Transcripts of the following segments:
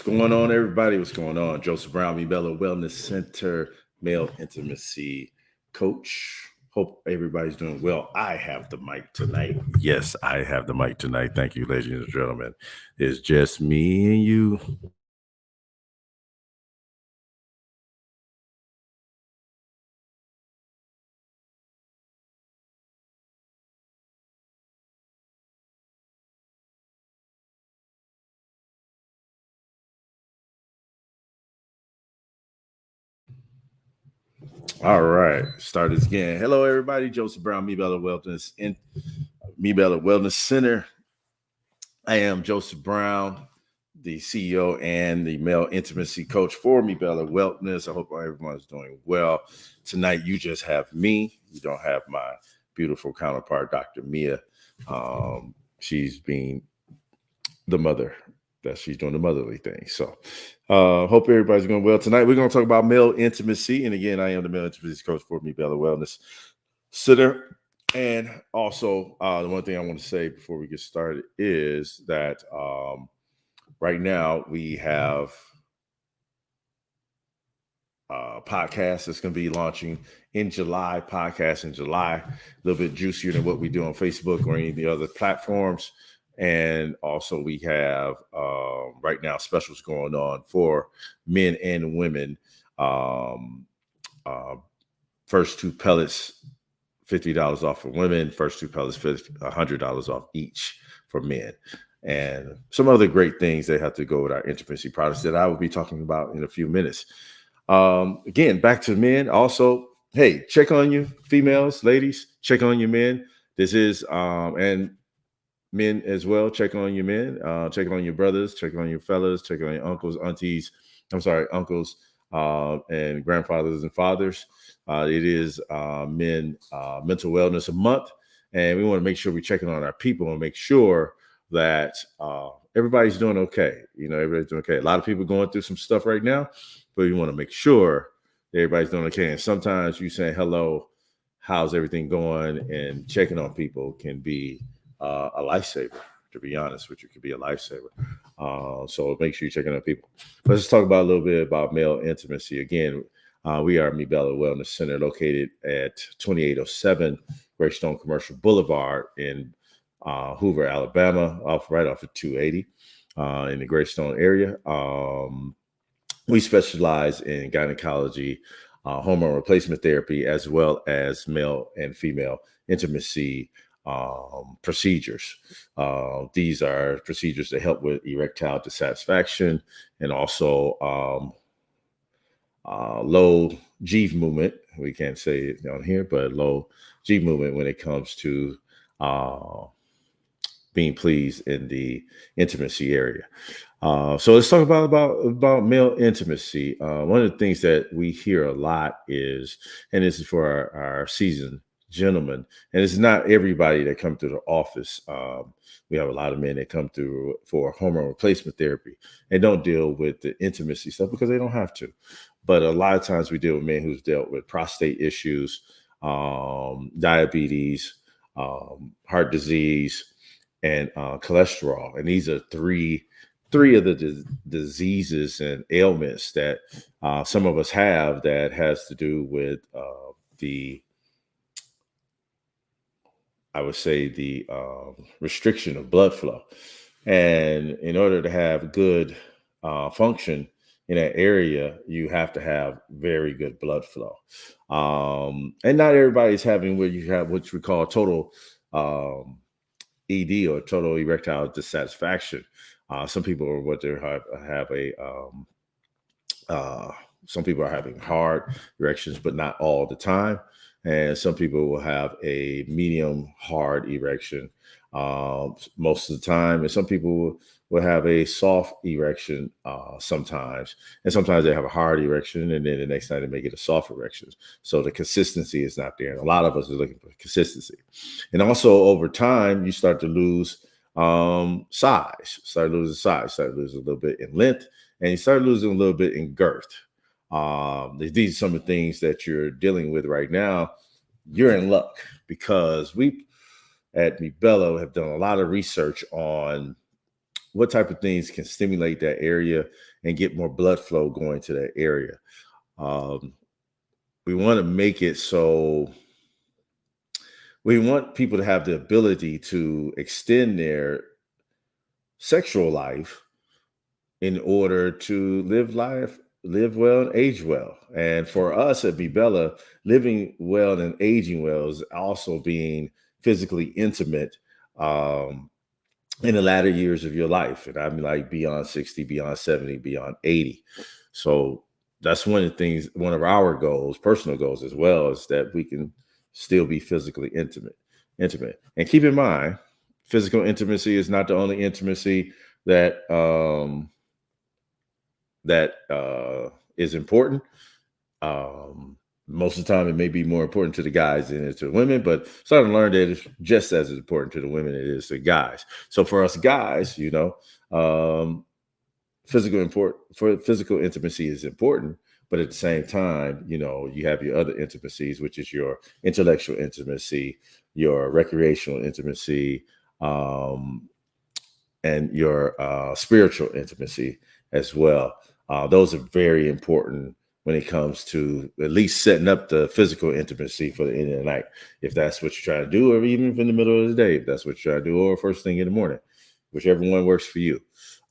going on, everybody? What's going on? Joseph Brown, Mibella Wellness Center, male intimacy coach. Hope everybody's doing well. I have the mic tonight. Yes, I have the mic tonight. Thank you, ladies and gentlemen. It's just me and you. All right, start this again. Hello, everybody. Joseph Brown, Mibella Wellness Center. I am Joseph Brown, the CEO and the male intimacy coach for Mibella Wellness. I hope everyone's doing well. Tonight, you just have me. You don't have my beautiful counterpart, Dr. Mia. She's being the mother that she's doing the motherly thing. So hope everybody's going well. Tonight, we're going to talk about male intimacy. And again, I am the male intimacy coach for Mibella Wellness Center. And also, the one thing I want to say before we get started is that right now we have a podcast that's going to be launching in July, podcast in July, a little bit juicier than what we do on Facebook or any of the other platforms. And also we have right now specials going on for men and women. First two pellets, $50 off for women. First two pellets, $100 off each for men. And some other great things that have to go with our intimacy products that I will be talking about in a few minutes. Again, back to men. Also, hey, check on you females, ladies. Check on your men. This is and men as well. Check on your men. Check on your brothers. Check on your fellas. Check on your uncles, aunties. Uncles and grandfathers and fathers. It is Men Mental Wellness Month, and we want to make sure we're checking on our people and make sure that everybody's doing okay. You know, everybody's doing okay. A lot of people going through some stuff right now, but we want to make sure everybody's doing okay. And sometimes you saying hello, how's everything going, and checking on people can be a lifesaver. To be honest with you, could be a lifesaver. So make sure you're checking on people. Let's just talk about a little bit about male intimacy. Again, we are Mibella Wellness Center, located at 2807 Greystone Commercial Boulevard in Hoover, Alabama, right off of 280 in the Greystone area. We specialize in gynecology, hormone replacement therapy, as well as male and female intimacy procedures. These are procedures that help with erectile dissatisfaction and also low G movement. We can't say it down here, but low G movement when it comes to being pleased in the intimacy area. So let's talk about male intimacy. One of the things that we hear a lot is, and this is for our seasoned gentlemen, and it's not everybody that come to the office. We have a lot of men that come through for hormone replacement therapy and don't deal with the intimacy stuff because they don't have to. But a lot of times we deal with men who's dealt with prostate issues, diabetes, heart disease, and cholesterol. And these are three of the diseases and ailments that some of us have that has to do with I would say the restriction of blood flow. And in order to have good function in that area, you have to have very good blood flow. And not everybody's having what you have, what we call total ED or total erectile dissatisfaction. Some people are what they have some people are having hard erections, but not all the time. And some people will have a medium hard erection most of the time. And some people will have a soft erection sometimes. And sometimes they have a hard erection, and then the next night they may get a soft erection. So the consistency is not there. And a lot of us are looking for consistency. And also over time, you start to lose size, start losing a little bit in length, and you start losing a little bit in girth. These are some of the things that you're dealing with right now. You're in luck because we at Mibella have done a lot of research on what type of things can stimulate that area and get more blood flow going to that area. Um, we want to make it so we want people to have the ability to extend their sexual life in order to live well, and age well. And for us at Bella, living well and aging well is also being physically intimate um, in the latter years of your life. And I mean, like beyond 60, beyond 70, beyond 80. So that's one of the things, one of our goals, personal goals as well, is that we can still be physically intimate. And keep in mind, physical intimacy is not the only intimacy that is important. Most of the time, it may be more important to the guys than it is to the women, but starting to learn that it's just as important to the women as it is to guys. So for us guys, physical intimacy is important, but at the same time, you have your other intimacies, which is your intellectual intimacy, your recreational intimacy, and your spiritual intimacy as well. Those are very important when it comes to at least setting up the physical intimacy for the end of the night, if that's what you're trying to do, or even if in the middle of the day, if that's what you're trying to do, or first thing in the morning, whichever one works for you.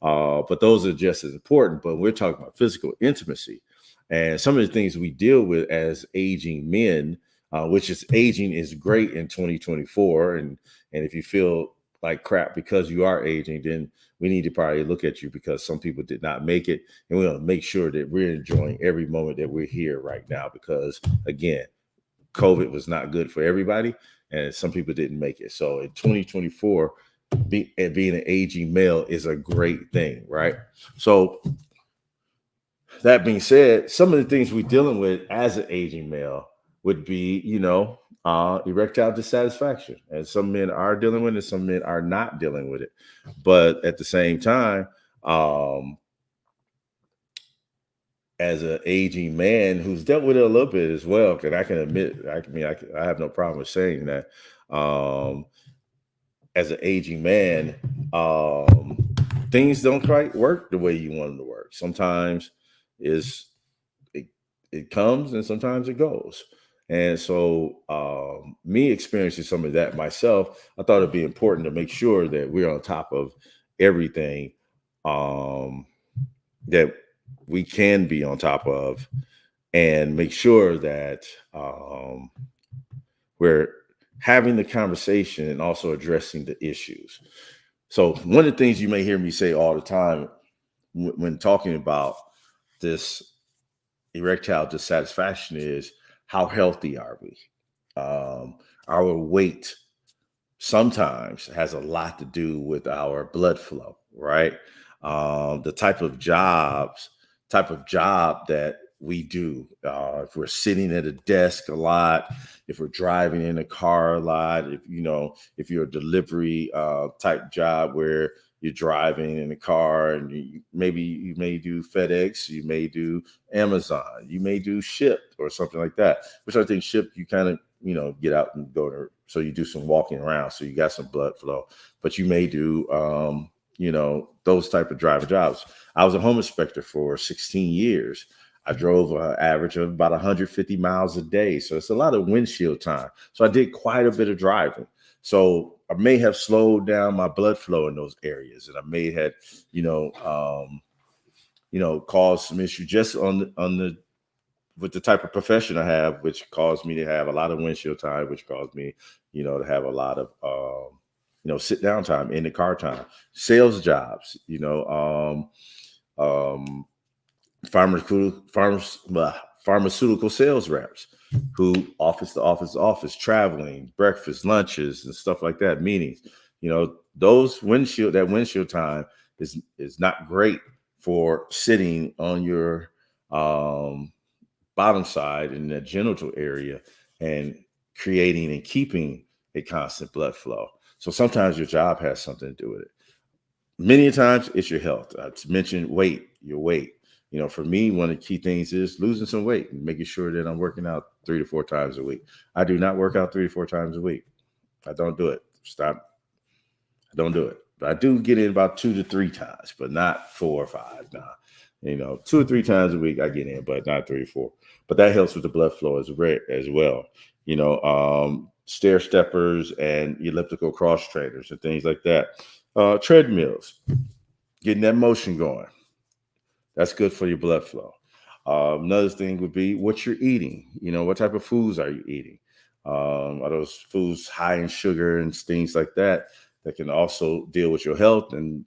But those are just as important. But we're talking about physical intimacy and some of the things we deal with as aging men, which is aging is great in 2024. And if you feel like crap because you are aging, then we need to probably look at you, because some people did not make it. And we want to make sure that we're enjoying every moment that we're here right now, because again, COVID was not good for everybody and some people didn't make it. So in 2024, being an aging male is a great thing, right? So that being said, some of the things we're dealing with as an aging male would be, erectile dissatisfaction. And some men are dealing with it, some men are not dealing with it. But at the same time, as an aging man who's dealt with it a little bit as well, because I can admit, I have no problem with saying that. As an aging man, things don't quite work the way you want them to work. Sometimes is it comes and sometimes it goes. And so, me experiencing some of that myself, I thought it'd be important to make sure that we're on top of everything that we can be on top of, and make sure that we're having the conversation and also addressing the issues. So one of the things you may hear me say all the time when talking about this erectile dissatisfaction is, how healthy are we? Our weight sometimes has a lot to do with our blood flow, right? The type of job that we do. If we're sitting at a desk a lot, if we're driving in a car a lot, if you're a delivery type job where you're driving in a car, and maybe you may do FedEx, you may do Amazon, you may do Shipt or something like that. Which I think Shipt, you kind of get out and go to, so you do some walking around, so you got some blood flow. But you may do those type of driving jobs. I was a home inspector for 16 years. I drove an average of about 150 miles a day. So it's a lot of windshield time. So I did quite a bit of driving. So I may have slowed down my blood flow in those areas, and I may have, caused some issue just with the type of profession I have, which caused me to have a lot of windshield time, which caused me, to have a lot of, sit down time in the car time, sales jobs, pharmaceutical sales reps who office to office, traveling, breakfast, lunches, and stuff like that, meetings. Those windshield time is not great for sitting on your bottom side in the genital area and creating and keeping a constant blood flow. So sometimes your job has something to do with it. Many times it's your health. I mentioned your weight. For me, one of the key things is losing some weight and making sure that I'm working out 3 to 4 times a week. I do not work out 3 to 4 times a week. I don't do it. Stop. I don't do it I do get in about 2 to 3 times, but not 4 or 5. Now, 2 or 3 times a week I get in, but not 3 or 4. But that helps with the blood flow as well. Stair steppers and elliptical cross trainers and things like that. Treadmills, getting that motion going. That's good for your blood flow. Another thing would be what you're eating. What type of foods are you eating? Are those foods high in sugar and things like that can also deal with your health and,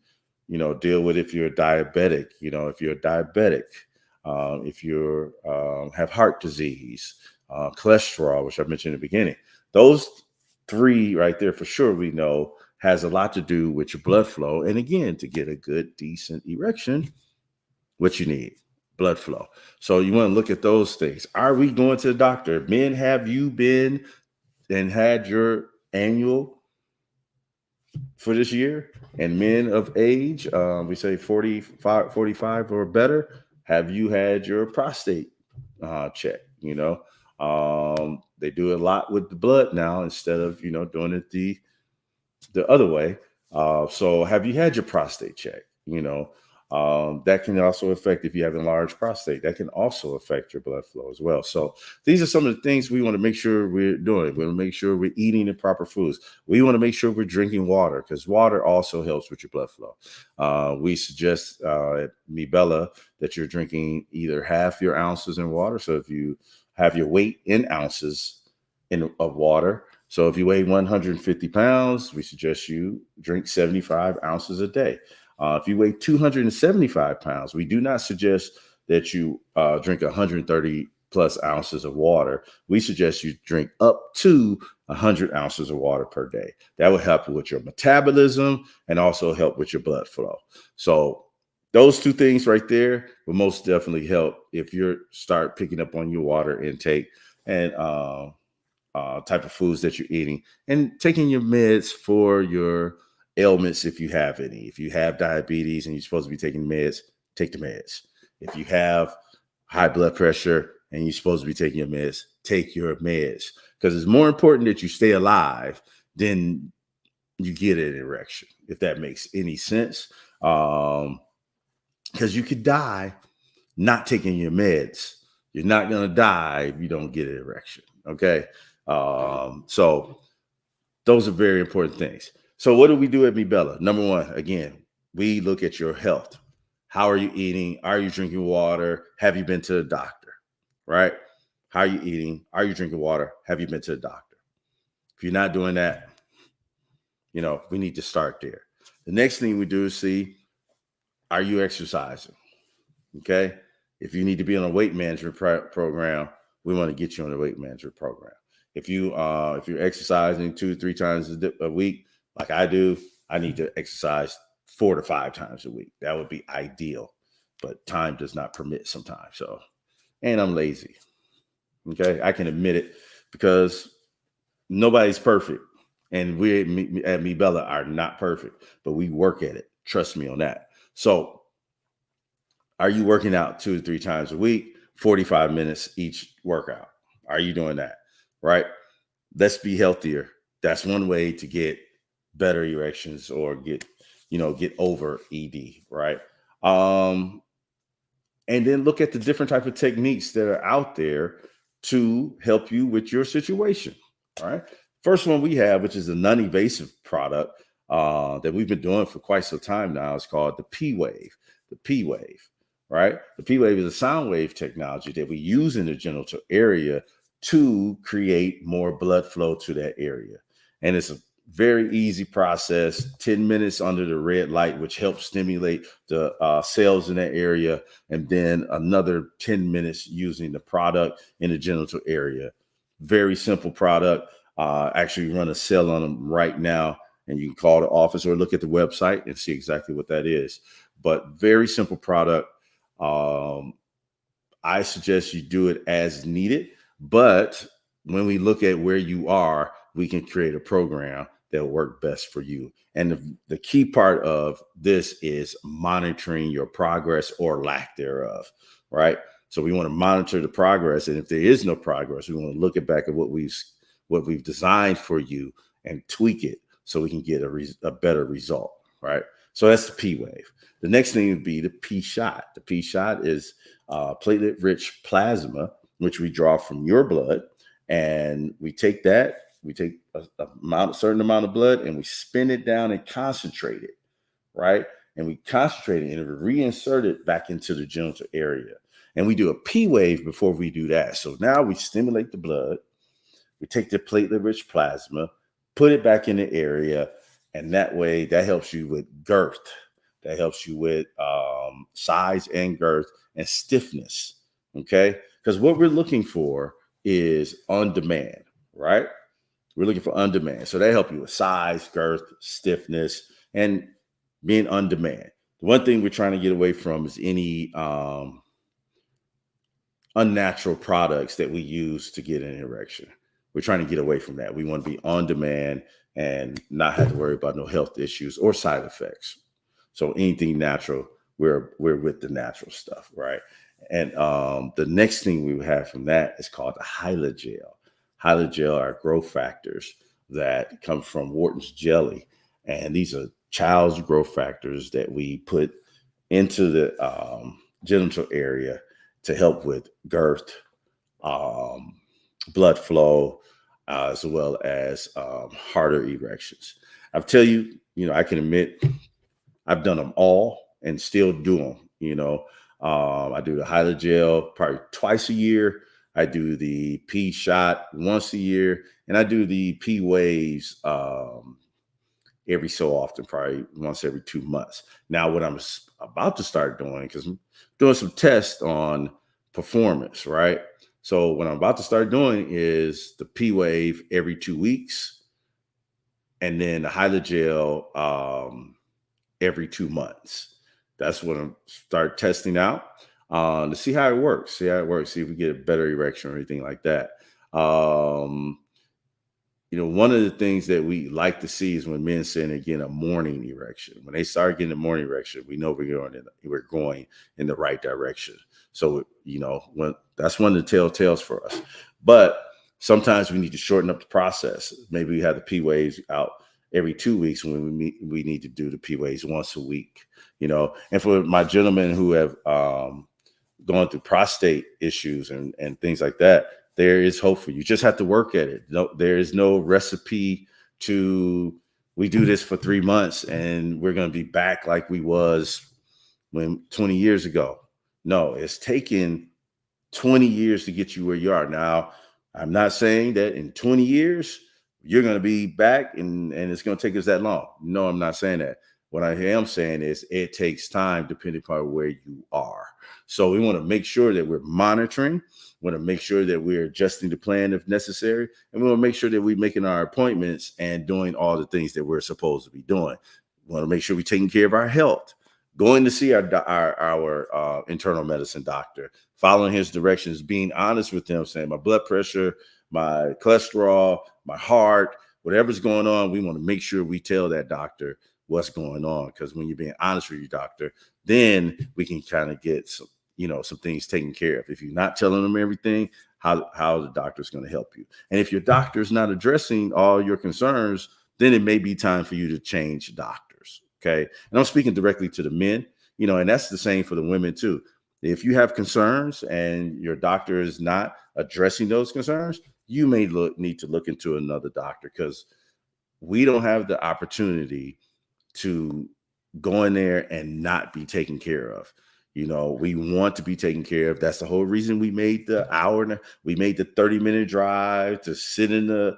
deal with if you're diabetic, if you have heart disease, cholesterol, which I mentioned in the beginning. Those three right there for sure we know has a lot to do with your blood flow. And again, to get a good, decent erection, what you need, blood flow. So you want to look at those things. Are we going to the doctor? Men, have you been and had your annual for this year? And men of age, we say 45 or better, have you had your prostate check? They do a lot with the blood now instead of, doing it the other way. So have you had your prostate check? That can also affect if you have a large prostate. That can also affect your blood flow as well. So these are some of the things we want to make sure we're doing. We want to make sure we're eating the proper foods. We want to make sure we're drinking water because water also helps with your blood flow. We suggest at Mibella that you're drinking either half your ounces in water. So if you have your weight in ounces of water, so if you weigh 150 pounds, we suggest you drink 75 ounces a day. If you weigh 275 pounds, we do not suggest that you drink 130 plus ounces of water. We suggest you drink up to 100 ounces of water per day. That will help with your metabolism and also help with your blood flow. So those two things right there will most definitely help if you start picking up on your water intake and type of foods that you're eating and taking your meds for your ailments if you have any. If you have diabetes and you're supposed to be taking meds, take the meds. If you have high blood pressure and you're supposed to be taking your meds, take your meds. Because it's more important that you stay alive than you get an erection, if that makes any sense. Because you could die not taking your meds. You're not going to die if you don't get an erection. Okay. So those are very important things. So what do we do at Mibella? Number one, again, we look at your health. How are you eating? Are you drinking water? Have you been to the doctor? Right? How are you eating? Are you drinking water? Have you been to the doctor? If you're not doing that, we need to start there. The next thing we do is see, are you exercising? Okay. If you need to be on a weight management program, we want to get you on a weight management program. If you're exercising 2 to 3 times a week, like I do, I need to exercise 4 to 5 times a week. That would be ideal, but time does not permit sometimes. So, and I'm lazy. Okay. I can admit it because nobody's perfect. And we at Mibella are not perfect, but we work at it. Trust me on that. So are you working out 2 to 3 times a week, 45 minutes each workout? Are you doing that? Right? Let's be healthier. That's one way to get better erections or get over ED, right? And then look at the different type of techniques that are out there to help you with your situation. All right. First one we have, which is a non-invasive product that we've been doing for quite some time now, is called the P Wave. The P Wave, right? The P Wave is a sound wave technology that we use in the genital area to create more blood flow to that area. And it's a very easy process, 10 minutes under the red light, which helps stimulate the cells in that area. And then another 10 minutes using the product in the genital area. Very simple product. Actually run a sale on them right now. And you can call the office or look at the website and see exactly what that is. But very simple product. I suggest you do it as needed. But when we look at where you are, we can create a program that will work best for you. And the key part of this is monitoring your progress or lack thereof, right? So we want to monitor the progress. And if there is no progress, we want to look back at what we've designed for you and tweak it so we can get a better result, right? So that's the P wave. The next thing would be the P shot. The P shot is platelet rich plasma, which we draw from your blood. And we take that, we take a certain amount of blood and we spin it down and concentrate it, right? And we concentrate it and we reinsert it back into the genital area. And we do a P wave before we do that. So now we stimulate the blood, we take the platelet rich plasma, put it back in the area, and that way that helps you with girth. That helps you with size and girth and stiffness. Okay. Because what we're looking for is on demand, right? We're looking for on demand. So they help you with size, girth, stiffness, and being on demand. The one thing we're trying to get away from is any unnatural products that we use to get an erection. We're trying to get away from that. We want to be on demand and not have to worry about no health issues or side effects. So anything natural, we're with the natural stuff, right? And the next thing we have from that is called the hydrogel. Hydrogel are growth factors that come from Wharton's jelly, and these are child's growth factors that we put into the genital area to help with girth, blood flow, as well as harder erections. I'll tell you, I can admit I've done them all and still do them. I do the hydrogel probably twice a year. I do the P shot once a year, and I do the P waves every so often, probably once every 2 months. Now, what I'm about to start doing, because I'm doing some tests on performance, right? So what I'm about to start doing is the P wave every 2 weeks, and then the hydrogel every 2 months. That's what I'm start testing out to see how it works. See if we get a better erection or anything like that. One of the things that we like to see is when men say they're getting a morning erection. When they start getting a morning erection, we know we're going in the right direction. So, that's one of the telltales for us. But sometimes we need to shorten up the process. Maybe we have the P waves out every 2 weeks when we need to do the P waves once a week, And for my gentlemen who have gone through prostate issues and things like that, there is hope for you. You just have to work at it. No, there is no recipe we do this for 3 months and we're going to be back like we was when 20 years ago. No, it's taken 20 years to get you where you are. Now, I'm not saying that in 20 years, you're going to be back and it's going to take us that long. No, I'm not saying that. What I am saying is it takes time depending upon where you are. So we want to make sure that we're monitoring. We want to make sure that we're adjusting the plan if necessary. And we want to make sure that we're making our appointments and doing all the things that we're supposed to be doing. We want to make sure we're taking care of our health, going to see our internal medicine doctor, following his directions, being honest with him, saying my blood pressure, my cholesterol, my heart, whatever's going on, we want to make sure we tell that doctor what's going on. Because when you're being honest with your doctor, then we can kind of get some things taken care of. If you're not telling them everything, how the doctor's going to help you. And if your doctor's not addressing all your concerns, then it may be time for you to change doctors. Okay. And I'm speaking directly to the men, and that's the same for the women too. If you have concerns and your doctor is not addressing those concerns, you may need to look into another doctor, because we don't have the opportunity to go in there and not be taken care of. We want to be taken care of. That's the whole reason we made the 30-minute drive to sit in the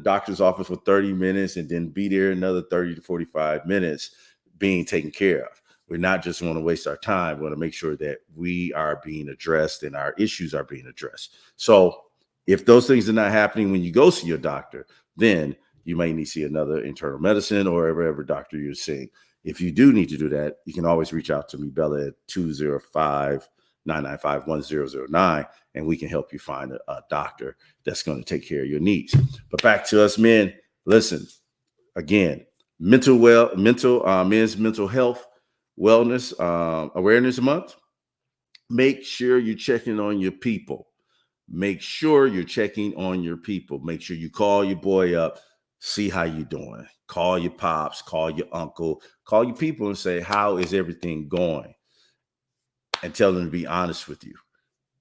doctor's office for 30 minutes and then be there another 30 to 45 minutes being taken care of. We're not just want to waste our time. We want to make sure that we are being addressed and our issues are being addressed. So if those things are not happening when you go see your doctor, then you may need to see another internal medicine or whatever doctor you're seeing. If you do need to do that, you can always reach out to me, Bella, at 205-995-1009, and we can help you find a doctor that's going to take care of your needs. But back to us men, listen, again, men's mental health wellness awareness month. Make sure you're checking on your people. Make sure you're checking on your people. Make sure you call your boy up. See how you doing. Call your pops, call your uncle, call your people and say, how is everything going? And tell them to be honest with you.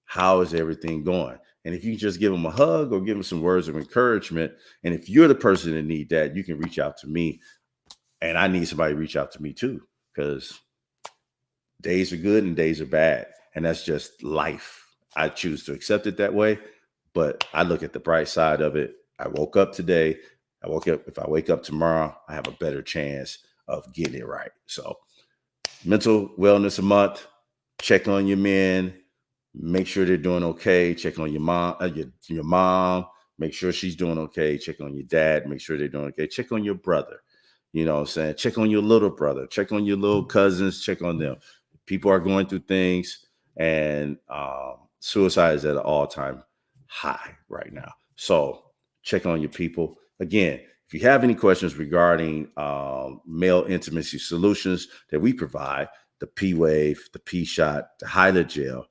How is everything going? And if you just give them a hug or give them some words of encouragement, and if you're the person that need that, you can reach out to me. And I need somebody to reach out to me too, because days are good and days are bad. And that's just life. I choose to accept it that way. But I look at the bright side of it. I woke up today. If I wake up tomorrow, I have a better chance of getting it right. So, mental wellness a month. Check on your men. Make sure they're doing okay. Check on your mom, your mom. Make sure she's doing okay. Check on your dad. Make sure they're doing okay. Check on your brother. You know what I'm saying? Check on your little brother. Check on your little cousins. Check on them. People are going through things, and suicide is at an all-time high right now. So check on your people. Again, if you have any questions regarding male intimacy solutions that we provide, the P-Wave, the P-Shot, the Hyla Gel,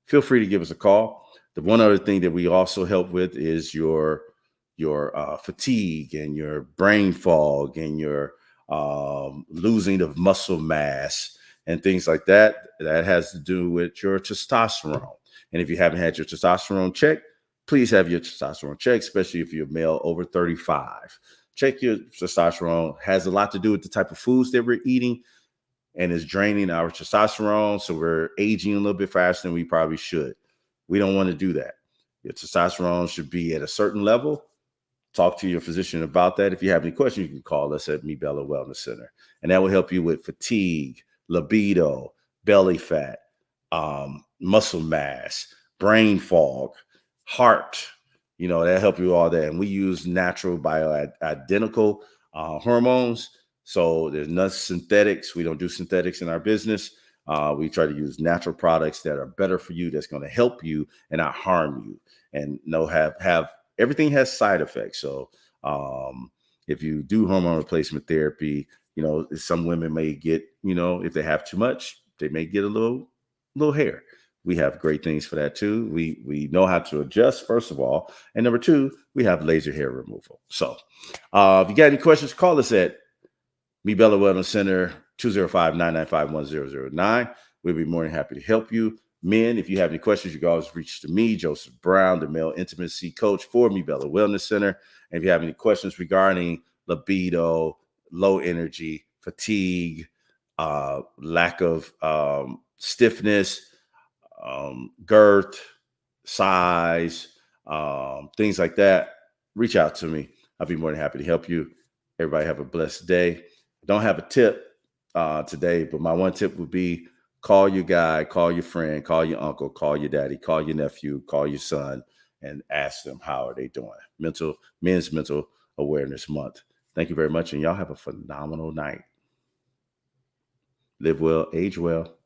feel free to give us a call. The one other thing that we also help with is your fatigue and your brain fog and your losing of muscle mass and things like that. That has to do with your testosterone. And if you haven't had your testosterone checked, please have your testosterone checked, especially if you're a male over 35. Check your testosterone. Has a lot to do with the type of foods that we're eating, and is draining our testosterone. So we're aging a little bit faster than we probably should. We don't want to do that. Your testosterone should be at a certain level. Talk to your physician about that. If you have any questions, you can call us at Me Bella Wellness Center. And that will help you with fatigue, libido, belly fat, muscle mass, brain fog, heart. That'll help you with all that. And we use natural bioidentical hormones. So there's no synthetics. We don't do synthetics in our business. We try to use natural products that are better for you, that's going to help you and not harm you. And have everything has side effects. So if you do hormone replacement therapy, some women may get, if they have too much, they may get a little hair. We have great things for that too. We know how to adjust, first of all. And number two, we have laser hair removal. So if you got any questions, call us at Me Bella Wellness Center, 205-995-1009. We'll be more than happy to help you. Men, if you have any questions, you can always reach to me, Joseph Brown, the male intimacy coach for Me Bella Wellness Center. And if you have any questions regarding libido, low energy, fatigue, lack of stiffness, girth, size, things like that, reach out to me. I'll be more than happy to help you. Everybody have a blessed day. Don't have a tip today, but my one tip would be call your guy, call your friend, call your uncle, call your daddy, call your nephew, call your son, and ask them how are they doing. Men's Mental Awareness Month. Thank you very much, and y'all have a phenomenal night. Live well, age well.